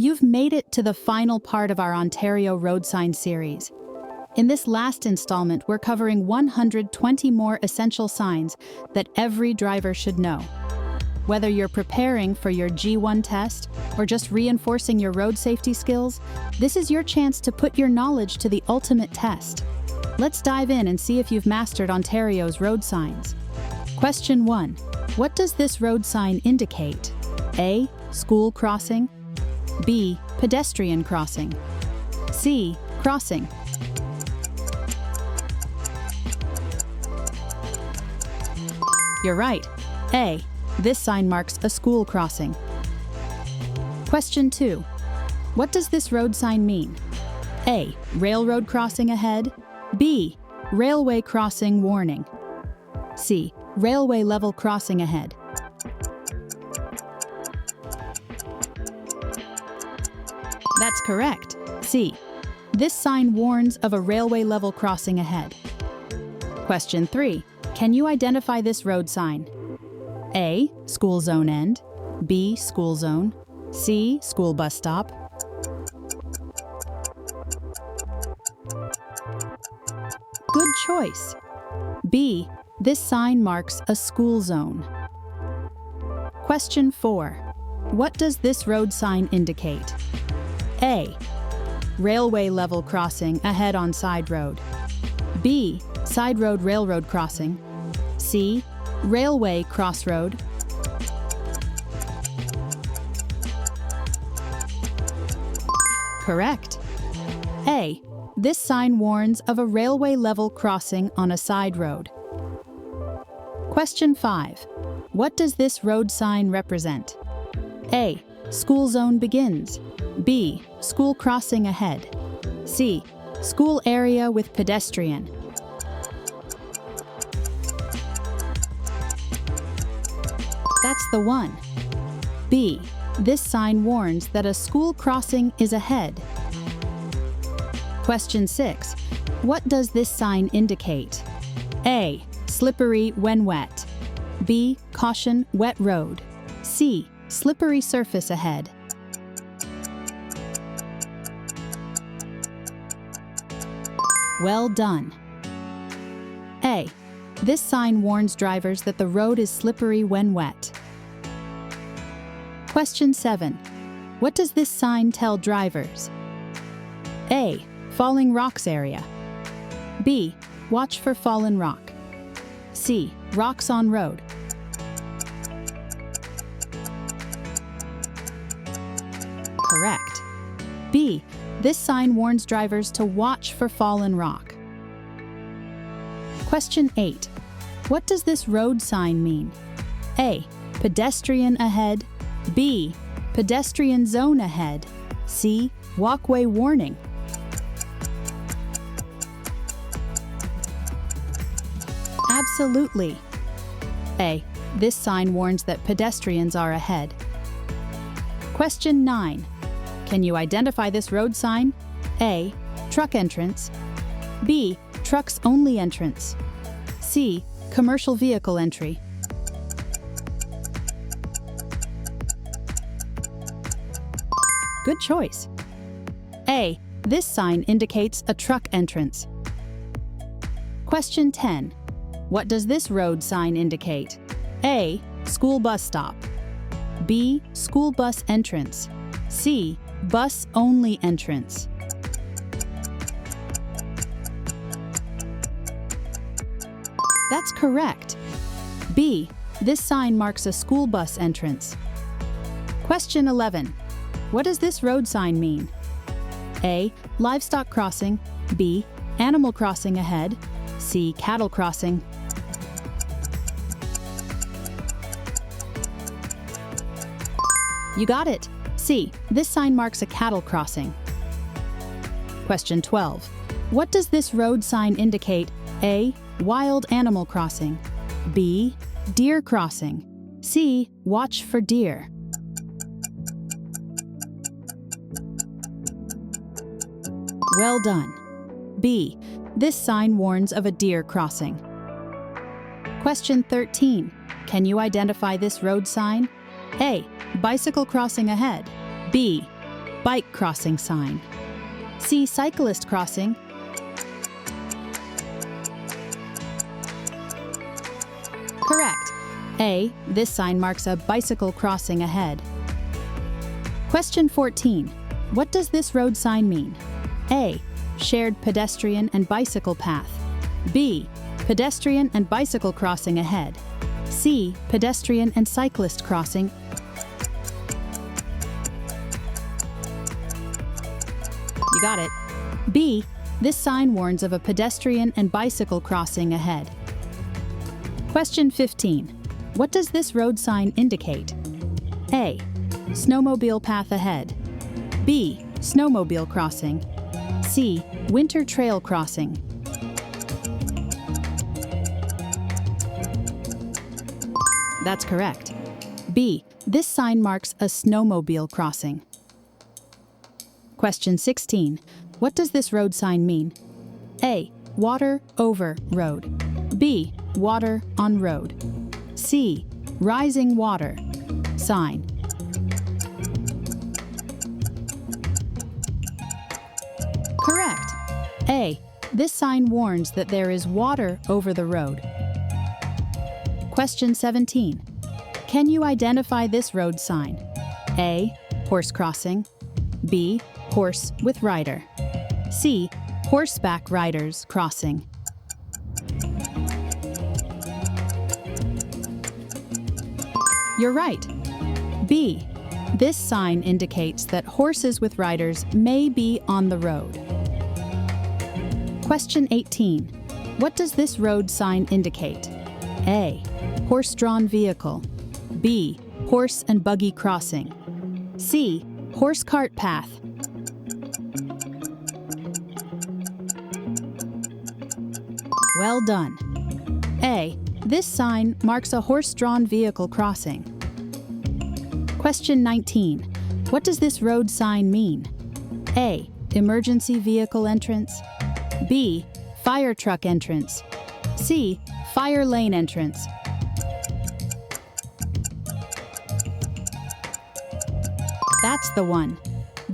You've made it to the final part of our Ontario road sign series. In this last installment, we're covering 120 more essential signs that every driver should know. Whether you're preparing for your G1 test or just reinforcing your road safety skills, this is your chance to put your knowledge to the ultimate test. Let's dive in and see if you've mastered Ontario's road signs. Question 1. What does this road sign indicate? A. School crossing. B. Pedestrian crossing. C. Crossing. You're right. A. This sign marks a school crossing. Question 2. What does this road sign mean? A. Railroad crossing ahead. B. Railway crossing warning. C. Railway level crossing ahead. That's correct. C. This sign warns of a railway level crossing ahead. Question 3. Can you identify this road sign? A. School zone end. B. School zone. C. School bus stop. Good choice. B. This sign marks a school zone. Question 4. What does this road sign indicate? A. Railway level crossing ahead on side road. B. Side road railroad crossing. C. Railway crossroad. Correct. A. This sign warns of a railway level crossing on a side road. Question 5. What does this road sign represent? A. School zone begins. B. School crossing ahead. C. School area with pedestrian. That's the one. B. This sign warns that a school crossing is ahead. Question 6. What does this sign indicate? A. Slippery when wet. B. Caution, wet road. C. Slippery surface ahead. Well done. A. This sign warns drivers that the road is slippery when wet. Question 7. What does this sign tell drivers? A. Falling rocks area. B. Watch for fallen rock. C. Rocks on road. Correct. B. This sign warns drivers to watch for fallen rock. Question 8. What does this road sign mean? A. Pedestrian ahead. B. Pedestrian zone ahead. C. Walkway warning. Absolutely. A. This sign warns that pedestrians are ahead. Question 9. Can you identify this road sign? A. Truck entrance. B. Trucks only entrance. C. Commercial vehicle entry. Good choice. A. This sign indicates a truck entrance. Question 10. What does this road sign indicate? A. School bus stop. B. School bus entrance. C. Bus only entrance. That's correct. B. This sign marks a school bus entrance. Question 11. What does this road sign mean? A. Livestock crossing. B. Animal crossing ahead. C. Cattle crossing. You got it. C. This sign marks a cattle crossing. Question 12. What does this road sign indicate? A. Wild animal crossing. B. Deer crossing. C. Watch for deer. Well done. B. This sign warns of a deer crossing. Question 13. Can you identify this road sign? A. Bicycle crossing ahead. B. bike crossing sign. C. Cyclist crossing. Correct. A. This sign marks a bicycle crossing ahead. Question 14. What does this road sign mean? A. Shared pedestrian and bicycle path. B. Pedestrian and bicycle crossing ahead. C. Pedestrian and cyclist crossing. You got it. B. This sign warns of a pedestrian and bicycle crossing ahead. Question 15. What does this road sign indicate? A. Snowmobile path ahead. B. Snowmobile crossing. C. Winter trail crossing. That's correct. B. This sign marks a snowmobile crossing. Question 16. What does this road sign mean? A. Water over road. B. Water on road. C. Rising water sign. Correct. A. This sign warns that there is water over the road. Question 17. Can you identify this road sign? A. Horse crossing. B. Horse with rider. C. Horseback riders crossing. You're right. B. This sign indicates that horses with riders may be on the road. Question 18. What does this road sign indicate? A. Horse-drawn vehicle. B. Horse and buggy crossing. C. Horse cart path. Well done. A. This sign marks a horse-drawn vehicle crossing. Question 19. What does this road sign mean? A. Emergency vehicle entrance. B. Fire truck entrance. C. Fire lane entrance. That's the one.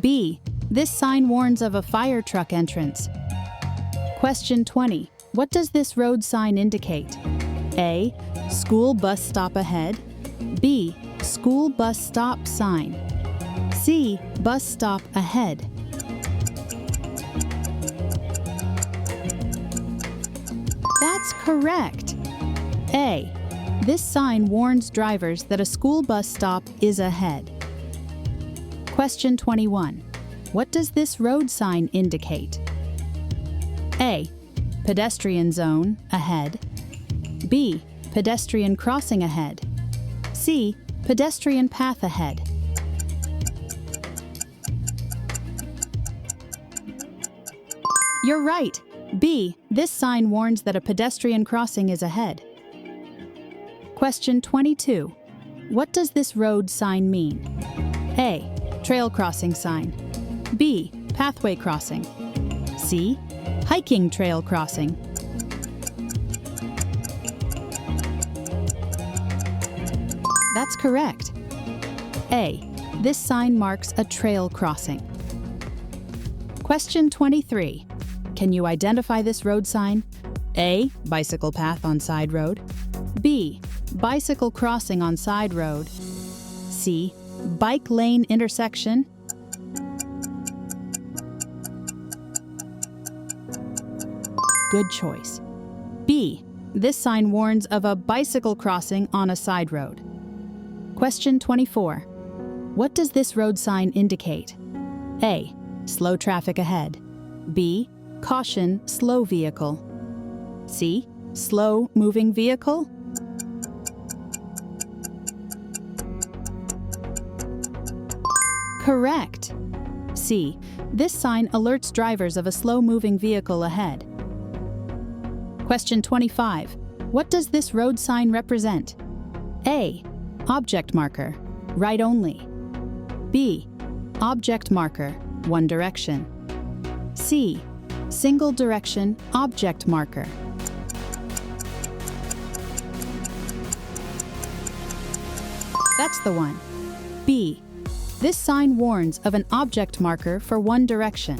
B. This sign warns of a fire truck entrance. Question 20. What does this road sign indicate? A. School bus stop ahead. B. School bus stop sign. C. Bus stop ahead. That's correct. A. This sign warns drivers that a school bus stop is ahead. Question 21. What does this road sign indicate? A. Pedestrian zone ahead. B. Pedestrian crossing ahead. C. Pedestrian path ahead. You're right. B. This sign warns that a pedestrian crossing is ahead. Question 22. What does this road sign mean? A. Trail crossing sign. B. Pathway crossing. C. Hiking trail crossing. That's correct. A. This sign marks a trail crossing. Question 23. Can you identify this road sign? A. Bicycle path on side road. B. Bicycle crossing on side road. C. Bike lane intersection. Good choice. B. This sign warns of a bicycle crossing on a side road. Question 24. What does this road sign indicate? A. Slow traffic ahead. B. Caution, slow vehicle. C. Slow moving vehicle. Correct. C. This sign alerts drivers of a slow-moving vehicle ahead. Question 25. What does this road sign represent? A. Object marker, right only. B. Object marker, one direction. C. Single direction object marker. That's the one. B. This sign warns of an object marker for one direction.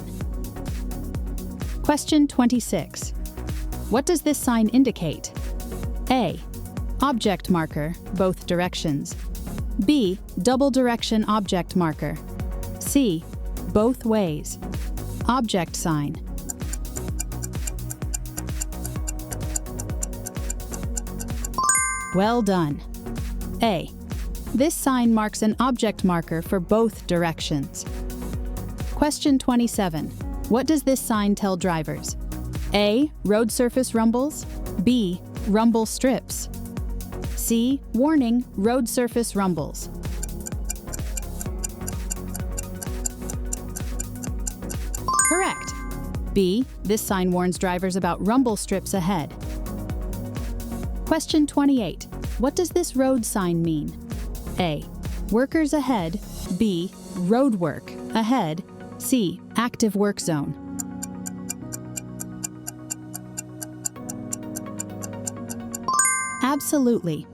Question 26. What does this sign indicate? A. Object marker, both directions. B. Double direction object marker. C. Both ways. Object sign. Well done. A. This sign marks an object marker for both directions. Question 27. What does this sign tell drivers? A. Road surface rumbles. B. Rumble strips. C. Warning, road surface rumbles. Correct. B. This sign warns drivers about rumble strips ahead. Question 28. What does this road sign mean? A. Workers ahead. B. Roadwork ahead. C. Active work zone. Absolutely.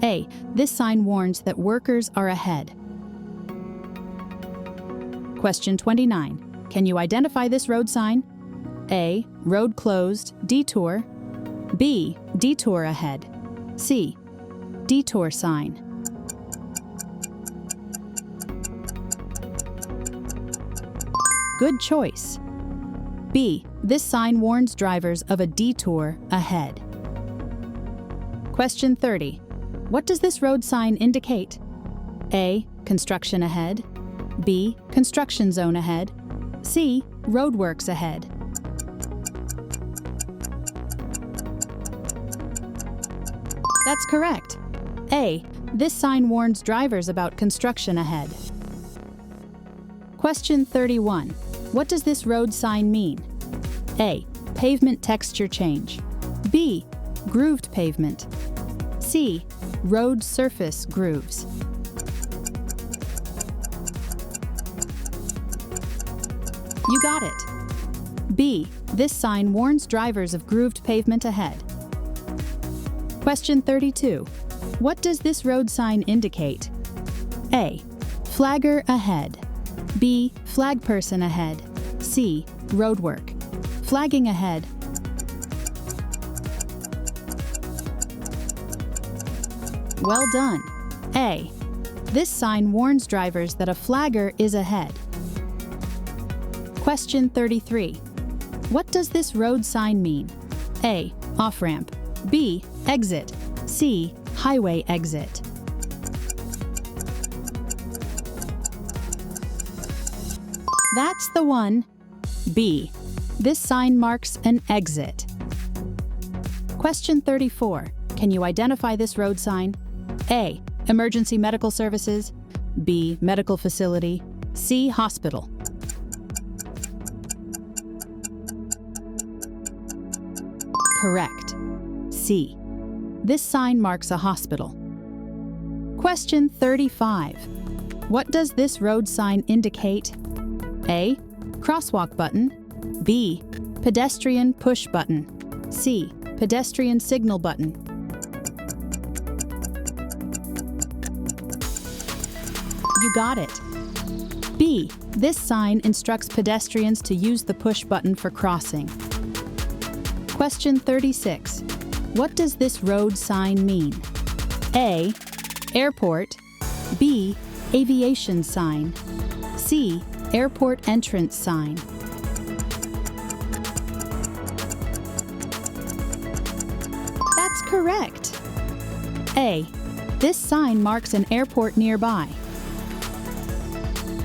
A. This sign warns that workers are ahead. Question 29. Can you identify this road sign? A. Road closed, detour. B. Detour ahead. C. Detour sign. Good choice. B. This sign warns drivers of a detour ahead. Question 30. What does this road sign indicate? A. Construction ahead. B. Construction zone ahead. C. Roadworks ahead. That's correct. A. This sign warns drivers about construction ahead. Question 31. What does this road sign mean? A. Pavement texture change. B. Grooved pavement. C. Road surface grooves. You got it. B. This sign warns drivers of grooved pavement ahead. Question 32. What does this road sign indicate? A. Flagger ahead. B. Flag person ahead. C. Roadwork. Flagging ahead. Well done. A. This sign warns drivers that a flagger is ahead. Question 33. What does this road sign mean? A. Off-ramp. B. Exit. C. Highway exit. That's the one. B. This sign marks an exit. Question 34. Can you identify this road sign? A. Emergency medical services. B. Medical facility. C. Hospital. Correct. C. This sign marks a hospital. Question 35. What does this road sign indicate? A. Crosswalk button. B. Pedestrian push button. C. Pedestrian signal button. You got it. B. This sign instructs pedestrians to use the push button for crossing. Question 36. What does this road sign mean? A. Airport. B. Aviation sign. C. Airport entrance sign. That's correct. A. This sign marks an airport nearby.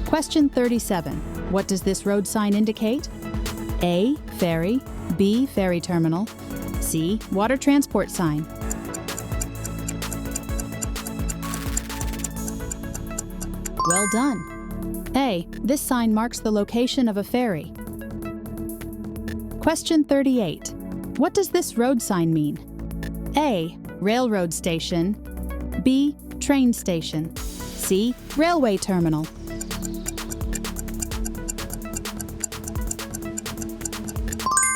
Question 37. What does this road sign indicate? A. Ferry. B. Ferry terminal. C. Water transport sign. Well done. A. This sign marks the location of a ferry. Question 38. What does this road sign mean? A. Railroad station. B. Train station. C. Railway terminal.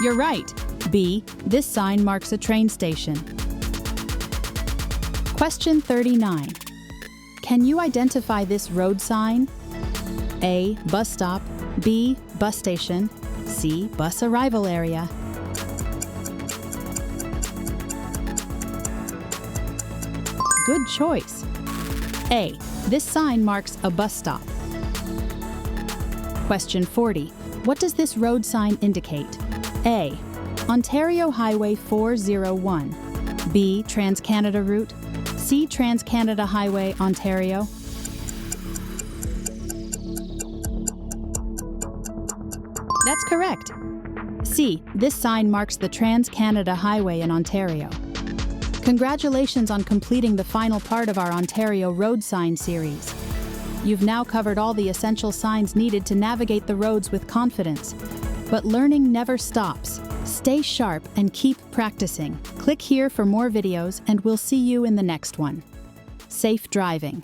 You're right. B. This sign marks a train station. Question 39. Can you identify this road sign? A. Bus stop. B. Bus station. C. Bus arrival area. Good choice. A. This sign marks a bus stop. Question 40. What does this road sign indicate? A. Ontario Highway 401. B. Trans-Canada Route. C. Trans-Canada Highway, Ontario. That's correct. C. This sign marks the Trans-Canada Highway in Ontario. Congratulations on completing the final part of our Ontario road sign series. You've now covered all the essential signs needed to navigate the roads with confidence. But learning never stops. Stay sharp and keep practicing. Click here for more videos, and we'll see you in the next one. Safe driving.